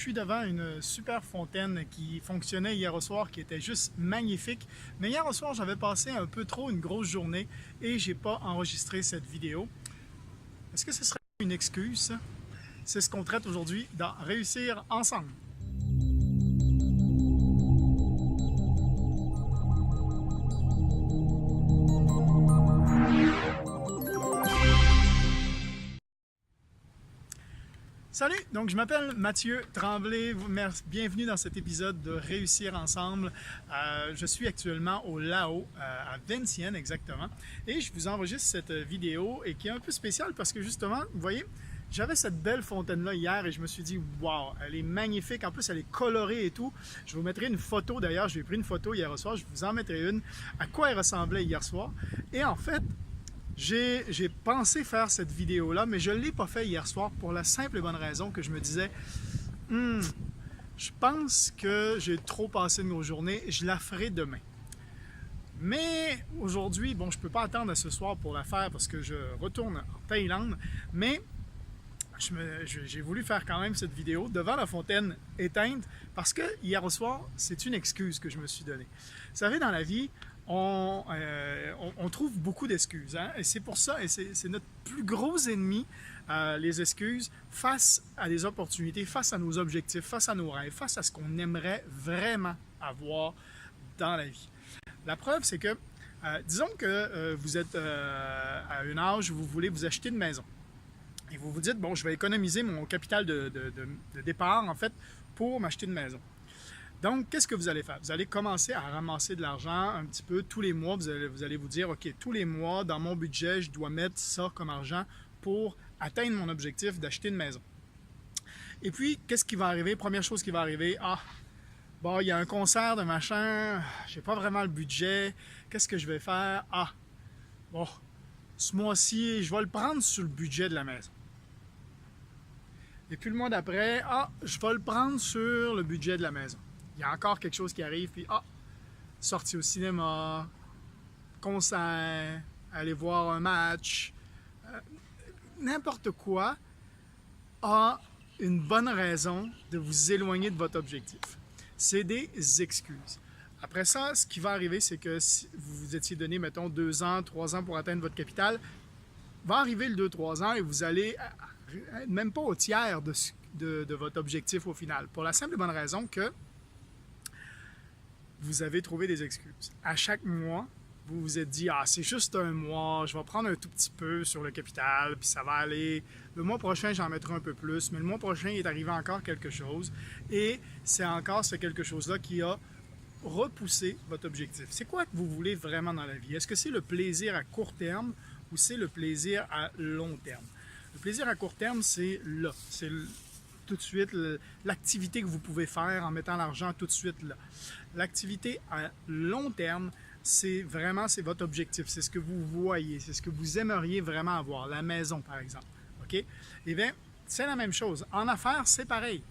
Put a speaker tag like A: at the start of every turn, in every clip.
A: suis devant une super fontaine qui fonctionnait hier au soir, qui était juste magnifique. Mais hier au soir, j'avais passé un peu trop une grosse journée et j'ai pas enregistré cette vidéo. Est-ce que ce serait une excuse, ça? C'est ce qu'on traite aujourd'hui dans Réussir ensemble. Salut, donc je m'appelle Mathieu Tremblay, bienvenue dans cet épisode de Réussir ensemble. Je suis actuellement au Lao, à Vinciennes exactement, et je vous enregistre cette vidéo et qui est un peu spéciale parce que justement, vous voyez, j'avais cette belle fontaine-là hier et je me suis dit, waouh, elle est magnifique, en plus elle est colorée et tout. Je vous mettrai une photo d'ailleurs, j'ai pris une photo hier soir, je vous en mettrai une, à quoi elle ressemblait hier soir. Et en fait, j'ai pensé faire cette vidéo-là, mais je ne l'ai pas fait hier soir pour la simple et bonne raison que je me disais je pense que j'ai trop passé une grosse journée, je la ferai demain. Mais aujourd'hui, bon, je ne peux pas attendre à ce soir pour la faire parce que je retourne en Thaïlande, mais j'ai voulu faire quand même cette vidéo devant la fontaine éteinte parce que hier au soir, c'est une excuse que je me suis donnée. Vous savez, dans la vie, on trouve beaucoup d'excuses, hein? Et c'est pour ça, et c'est notre plus gros ennemi, les excuses, face à des opportunités, face à nos objectifs, face à nos rêves, face à ce qu'on aimerait vraiment avoir dans la vie. La preuve, c'est que, disons que vous êtes à un âge où vous voulez vous acheter une maison. Et vous vous dites, bon, je vais économiser mon capital de départ, en fait, pour m'acheter une maison. Donc, qu'est-ce que vous allez faire? Vous allez commencer à ramasser de l'argent un petit peu tous les mois. Vous allez vous dire, OK, tous les mois, dans mon budget, je dois mettre ça comme argent pour atteindre mon objectif d'acheter une maison. Et puis, qu'est-ce qui va arriver? Première chose qui va arriver, bon, il y a un concert de machin, je n'ai pas vraiment le budget, qu'est-ce que je vais faire? Bon, ce mois-ci, je vais le prendre sur le budget de la maison. Et puis le mois d'après, je vais le prendre sur le budget de la maison. Il y a encore quelque chose qui arrive, puis sortie au cinéma, concert, aller voir un match, n'importe quoi a une bonne raison de vous éloigner de votre objectif. C'est des excuses. Après ça, ce qui va arriver, c'est que si vous vous étiez donné, mettons, 2 ans, 3 ans pour atteindre votre capital, va arriver le 2-3 ans et vous allez même pas au tiers de votre objectif au final. Pour la simple et bonne raison que vous avez trouvé des excuses. À chaque mois, vous vous êtes dit, c'est juste un mois, je vais prendre un tout petit peu sur le capital, puis ça va aller. Le mois prochain, j'en mettrai un peu plus, mais le mois prochain, il est arrivé encore quelque chose. Et c'est encore ce quelque chose-là qui a repoussé votre objectif. C'est quoi que vous voulez vraiment dans la vie? Est-ce que c'est le plaisir à court terme ou c'est le plaisir à long terme? Le plaisir à court terme, c'est là. C'est tout de suite l'activité que vous pouvez faire en mettant l'argent tout de suite là. L'activité à long terme, c'est votre objectif. C'est ce que vous voyez. C'est ce que vous aimeriez vraiment avoir. La maison, par exemple. OK? Eh bien, c'est la même chose. En affaires, c'est pareil.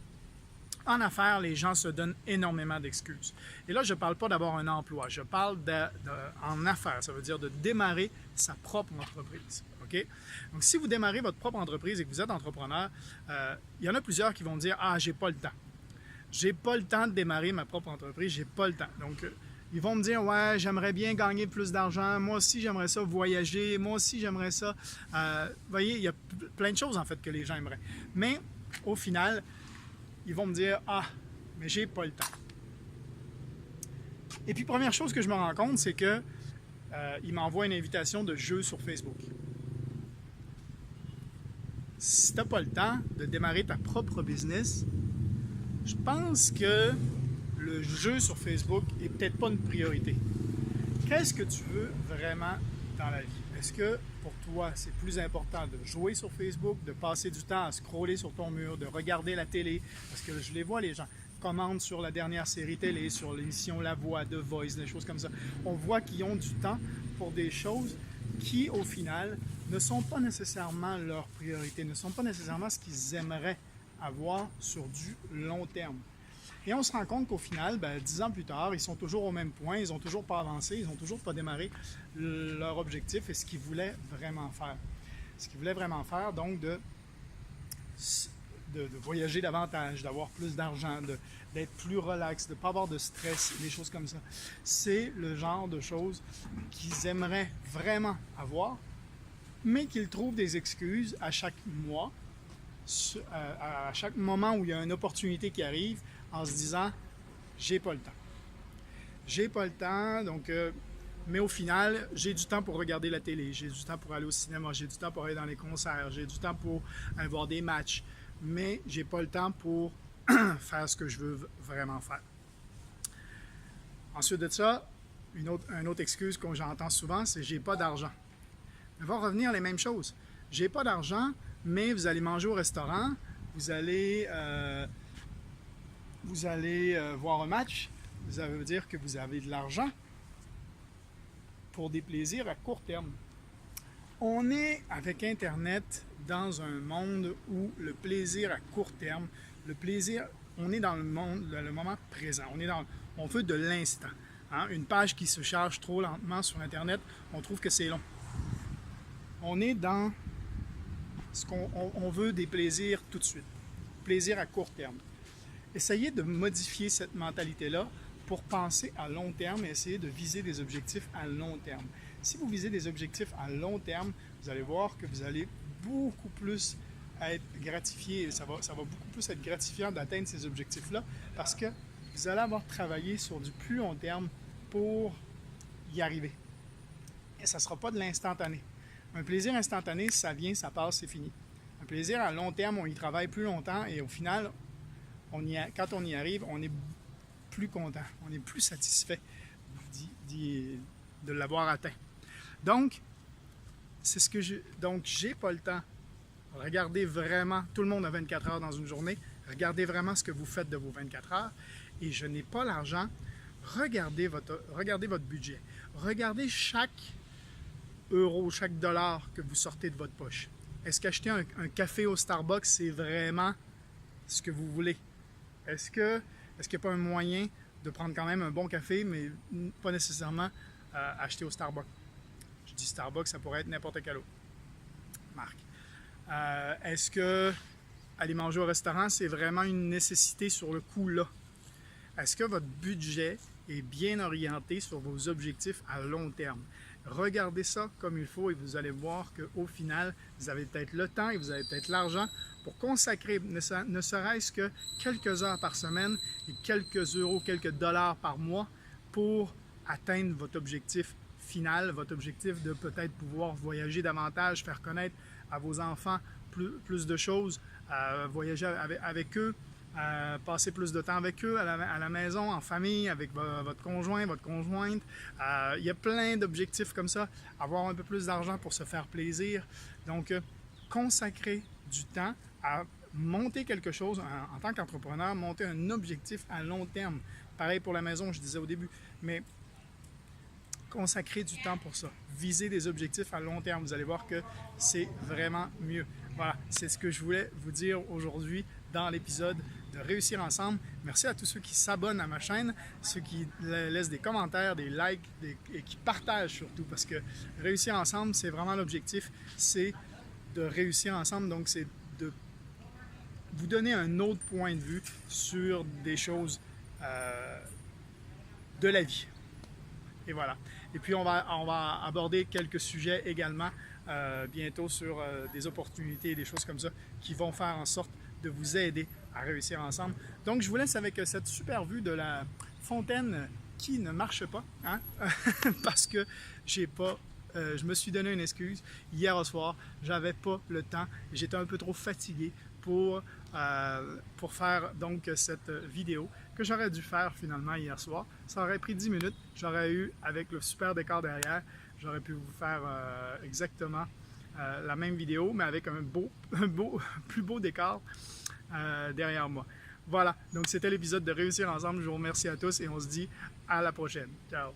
A: En affaires, les gens se donnent énormément d'excuses. Et là, je ne parle pas d'avoir un emploi. Je parle en affaires. Ça veut dire de démarrer sa propre entreprise. Okay? Donc, si vous démarrez votre propre entreprise et que vous êtes entrepreneur, il y en a plusieurs qui vont dire « j'ai pas le temps. J'ai pas le temps de démarrer ma propre entreprise, j'ai pas le temps. » Donc, ils vont me dire « Ouais, j'aimerais bien gagner plus d'argent. Moi aussi, j'aimerais ça voyager. Moi aussi, j'aimerais ça. » Vous voyez, il y a plein de choses, en fait, que les gens aimeraient. Mais, au final, ils vont me dire « mais j'ai pas le temps. » Et puis, première chose que je me rends compte, c'est que ils m'envoient une invitation de jeu sur Facebook. Si tu n'as pas le temps de démarrer ta propre business, je pense que le jeu sur Facebook n'est peut-être pas une priorité. Qu'est-ce que tu veux vraiment dans la vie? Est-ce que pour toi, c'est plus important de jouer sur Facebook, de passer du temps à scroller sur ton mur, de regarder la télé? Parce que je les vois, les gens commentent sur la dernière série télé, sur l'émission La Voix, The Voice, des choses comme ça. On voit qu'ils ont du temps pour des choses qui, au final, ne sont pas nécessairement leur priorité, ne sont pas nécessairement ce qu'ils aimeraient avoir sur du long terme. Et on se rend compte qu'au final, 10 ans plus tard, ils sont toujours au même point, ils n'ont toujours pas avancé, ils n'ont toujours pas démarré leur objectif et ce qu'ils voulaient vraiment faire. Ce qu'ils voulaient vraiment faire, donc de voyager davantage, d'avoir plus d'argent, d'être plus relax, de ne pas avoir de stress, des choses comme ça. C'est le genre de choses qu'ils aimeraient vraiment avoir, mais qu'ils trouvent des excuses à chaque mois, à chaque moment où il y a une opportunité qui arrive, en se disant « j'ai pas le temps ». J'ai pas le temps, donc... mais au final, j'ai du temps pour regarder la télé, j'ai du temps pour aller au cinéma, j'ai du temps pour aller dans les concerts, j'ai du temps pour aller voir des matchs, mais j'ai pas le temps pour faire ce que je veux vraiment faire. Ensuite de ça, une autre excuse que j'entends souvent, c'est « j'ai pas d'argent ». Il va revenir les mêmes choses. J'ai pas d'argent, mais vous allez manger au restaurant, vous allez voir un match, ça veut dire que vous avez de l'argent pour des plaisirs à court terme. On est, avec Internet, dans un monde où le plaisir à court terme, le plaisir, on est dans le moment présent, on veut de l'instant. Hein? Une page qui se charge trop lentement sur Internet, on trouve que c'est long. On est dans ce qu'on veut des plaisirs tout de suite, plaisir à court terme. Essayez de modifier cette mentalité-là pour penser à long terme et essayer de viser des objectifs à long terme. Si vous visez des objectifs à long terme, vous allez voir que vous allez beaucoup plus être gratifié, ça va beaucoup plus être gratifiant d'atteindre ces objectifs-là parce que vous allez avoir travaillé sur du plus long terme pour y arriver. Et ça ne sera pas de l'instantané. Un plaisir instantané, ça vient, ça passe, c'est fini. Un plaisir à long terme, on y travaille plus longtemps et au final, quand on y arrive, on est plus content, on est plus satisfait de l'avoir atteint. Donc, j'ai pas le temps. Regardez vraiment, tout le monde a 24 heures dans une journée, regardez vraiment ce que vous faites de vos 24 heures et je n'ai pas l'argent. Regardez votre budget. Regardez chaque euro, chaque dollar que vous sortez de votre poche. Est-ce qu'acheter un café au Starbucks, c'est vraiment ce que vous voulez? Est-ce qu'il n'y a pas un moyen de prendre quand même un bon café, mais pas nécessairement acheter au Starbucks? Je dis Starbucks, ça pourrait être n'importe quelle autre marque. Est-ce que aller manger au restaurant, c'est vraiment une nécessité sur le coup là? Est-ce que votre budget est bien orienté sur vos objectifs à long terme? Regardez ça comme il faut et vous allez voir qu'au final, vous avez peut-être le temps et vous avez peut-être l'argent pour consacrer ne serait-ce que quelques heures par semaine et quelques euros, quelques dollars par mois pour atteindre votre objectif final, votre objectif de peut-être pouvoir voyager davantage, faire connaître à vos enfants plus de choses, voyager avec eux, passer plus de temps avec eux à la maison, en famille, avec votre conjoint, votre conjointe. Il y a plein d'objectifs comme ça. Avoir un peu plus d'argent pour se faire plaisir. Donc, consacrer du temps à monter quelque chose en tant qu'entrepreneur, monter un objectif à long terme. Pareil pour la maison, je disais au début, mais consacrer du temps pour ça. Viser des objectifs à long terme. Vous allez voir que c'est vraiment mieux. Voilà, c'est ce que je voulais vous dire aujourd'hui dans l'épisode de Réussir Ensemble. Merci à tous ceux qui s'abonnent à ma chaîne, ceux qui laissent des commentaires, des likes et qui partagent surtout, parce que Réussir Ensemble, c'est vraiment l'objectif, c'est de réussir ensemble, donc c'est de vous donner un autre point de vue sur des choses de la vie. Et voilà. Et puis on va aborder quelques sujets également bientôt sur des opportunités et des choses comme ça qui vont faire en sorte de vous aider à réussir ensemble. Donc je vous laisse avec cette super vue de la fontaine qui ne marche pas, hein? Parce que je me suis donné une excuse. Hier au soir, j'avais pas le temps. J'étais un peu trop fatigué pour faire donc cette vidéo que j'aurais dû faire finalement hier soir. Ça aurait pris 10 minutes. J'aurais eu, avec le super décor derrière, j'aurais pu vous faire exactement la même vidéo, mais avec un plus beau décor derrière moi. Voilà, donc c'était l'épisode de Réussir Ensemble. Je vous remercie à tous et on se dit à la prochaine. Ciao!